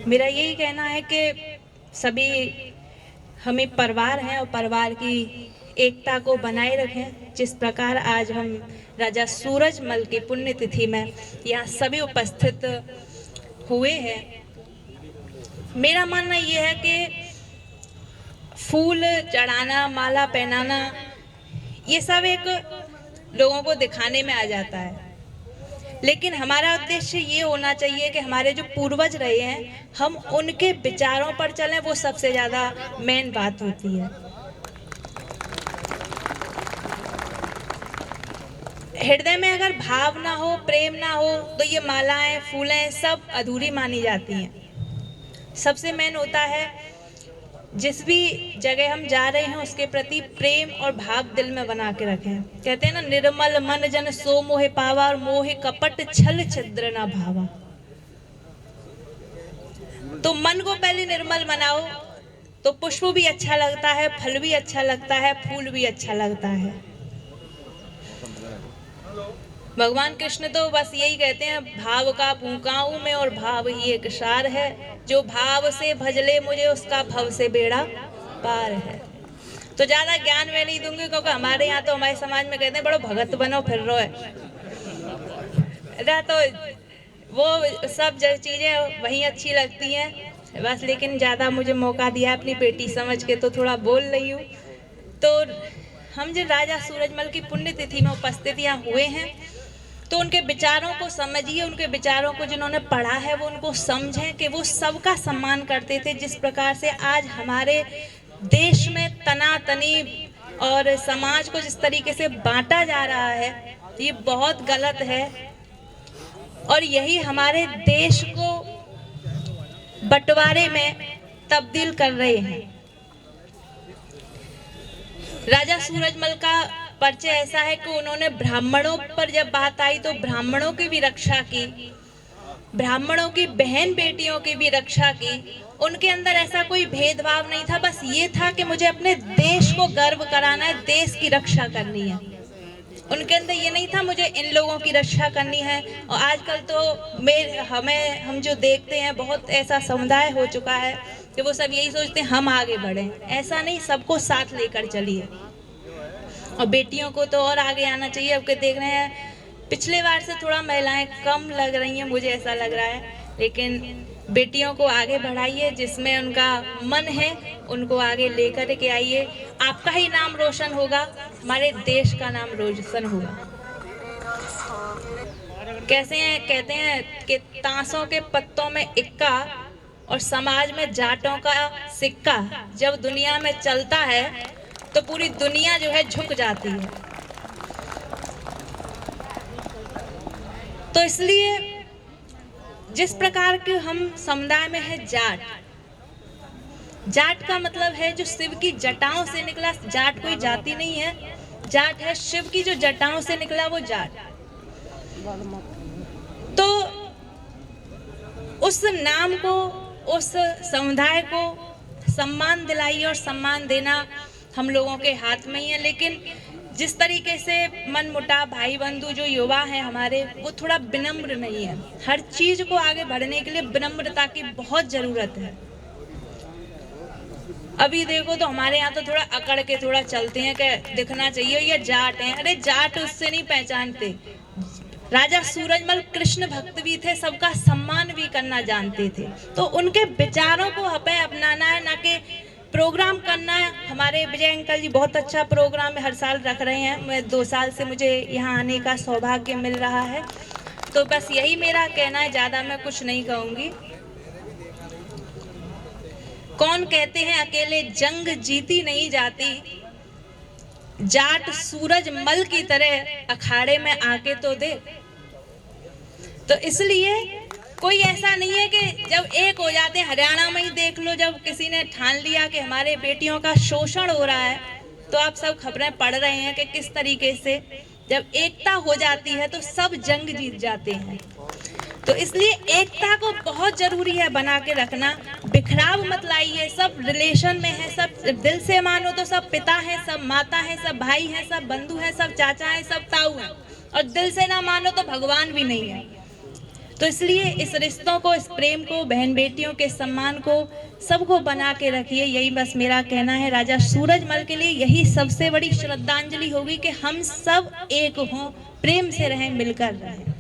मेरा यही कहना है कि सभी हमें परिवार हैं और परिवार की एकता को बनाए रखें। जिस प्रकार आज हम राजा सूरजमल की पुण्यतिथि में यहाँ सभी उपस्थित हुए हैं, मेरा मानना ये है कि फूल चढ़ाना, माला पहनाना, ये सब एक लोगों को दिखाने में आ जाता है, लेकिन हमारा उद्देश्य ये होना चाहिए कि हमारे जो पूर्वज रहे हैं हम उनके विचारों पर चलें। वो सबसे ज़्यादा मेन बात होती है। हृदय में अगर भाव ना हो, प्रेम ना हो, तो ये मालाएं, फूलें सब अधूरी मानी जाती हैं। सबसे मेन होता है जिस भी जगह हम जा रहे हैं उसके प्रति प्रेम और भाव दिल में बना के रखें। कहते हैं ना, निर्मल मन जन सो मोहे पावा, और मोहे कपट छल छिद्र ना भावा। तो मन को पहले निर्मल बनाओ तो पुष्प भी अच्छा लगता है, फल भी अच्छा लगता है, फूल भी अच्छा लगता है। भगवान कृष्ण तो बस यही कहते हैं, भाव का फूंकाऊं मैं और भाव ही एक सार है, जो भाव से भजले मुझे उसका भव से बेड़ा पार है। तो ज्यादा ज्ञान मैं नहीं दूंगी, क्योंकि हमारे यहाँ तो, हमारे समाज में कहते हैं बड़ो भगत बनो फिर रो है। तो वो सब चीजें वही अच्छी लगती हैं बस, लेकिन ज्यादा मुझे मौका दिया अपनी बेटी समझ के तो थोड़ा बोल रही हूँ। तो हम जो राजा सूरजमल की पुण्यतिथि में उपस्थित यहाँ हुए हैं, तो उनके विचारों को समझिए, उनके विचारों को जिन्होंने पढ़ा है वो उनको समझें कि वो सबका सम्मान करते थे। जिस प्रकार से आज हमारे देश में तनातनी और समाज को जिस तरीके से बांटा जा रहा है, ये बहुत गलत है और यही हमारे देश को बंटवारे में तब्दील कर रहे हैं। राजा सूरजमल का परिचय ऐसा है कि उन्होंने ब्राह्मणों पर जब बात आई तो ब्राह्मणों की भी रक्षा की, ब्राह्मणों की बहन बेटियों की भी रक्षा की। उनके अंदर ऐसा कोई भेदभाव नहीं था, बस ये था कि मुझे अपने देश को गर्व कराना है, देश की रक्षा करनी है। उनके अंदर ये नहीं था मुझे इन लोगों की रक्षा करनी है। और आजकल तो हम जो देखते हैं, बहुत ऐसा समुदाय हो चुका है कि वो सब यही सोचते हैं हम आगे बढ़ें। ऐसा नहीं, सबको साथ लेकर चलिए। और बेटियों को तो और आगे आना चाहिए। अब के देख रहे हैं पिछले बार से थोड़ा महिलाएं कम लग रही हैं, मुझे ऐसा लग रहा है, लेकिन बेटियों को आगे बढ़ाइए, जिसमें उनका मन है उनको आगे लेकर के आइए। आपका ही नाम रोशन होगा, हमारे देश का नाम रोशन होगा। कैसे हैं, कहते हैं कि ताशों के पत्तों में इक्का और समाज में जाटों का सिक्का जब दुनिया में चलता है तो पूरी दुनिया जो है झुक जाती है। तो इसलिए जिस प्रकार के हम समुदाय में है जाट, जाट का मतलब है जो शिव की जटाओं से निकला। जाट कोई जाति नहीं है, जाट है शिव की जो जटाओं से निकला वो जाट। तो उस नाम को, उस समुदाय को सम्मान दिलाइए, और सम्मान देना हम लोगों के हाथ में ही है। लेकिन जिस तरीके से मनमुटाव भाई बंधु जो युवा हैं हमारे, वो थोड़ा विनम्र नहीं है। हर चीज को आगे बढ़ने के लिए विनम्रता की बहुत जरूरत है। अभी देखो तो हमारे यहाँ तो थोड़ा अकड़ के थोड़ा चलते हैं कि दिखना चाहिए ये जाट हैं। अरे जाट उससे नहीं पहचानते। राजा सूरजमल कृष्ण भक्त भी थे, सबका सम्मान भी करना जानते थे। तो उनके विचारों को हमें अपनाना है, ना कि प्रोग्राम करना है। हमारे विजय अंकल जी बहुत अच्छा प्रोग्राम हर साल रख रहे हैं। मैं 2 साल से मुझे यहाँ आने का सौभाग्य मिल रहा है। तो बस यही मेरा कहना है, ज्यादा मैं कुछ नहीं कहूंगी। कौन कहते हैं अकेले जंग जीती नहीं जाती, जाट सूरजमल की तरह अखाड़े में आके तो दे। तो इसलिए कोई ऐसा नहीं है कि जब एक हो जाते हैं। हरियाणा में ही देख लो, जब किसी ने ठान लिया कि हमारे बेटियों का शोषण हो रहा है, तो आप सब खबरें पढ़ रहे हैं कि किस तरीके से जब एकता हो जाती है तो सब जंग जीत जाते हैं। तो इसलिए एकता को बहुत जरूरी है बना के रखना। बिखराव मत लाइए। सब रिलेशन में है, सब दिल से मानो तो सब पिता हैं, सब माता हैं, सब भाई हैं, सब बंधु हैं, सब चाचा हैं, सब ताऊ हैं। और दिल से ना मानो तो भगवान भी नहीं है। तो इसलिए इस रिश्तों को, इस प्रेम को, बहन बेटियों के सम्मान को, सबको बना के रखिए। यही बस मेरा कहना है। राजा सूरजमल के लिए यही सबसे बड़ी श्रद्धांजलि होगी कि हम सब एक हों, प्रेम से रहें, मिलकर रहें।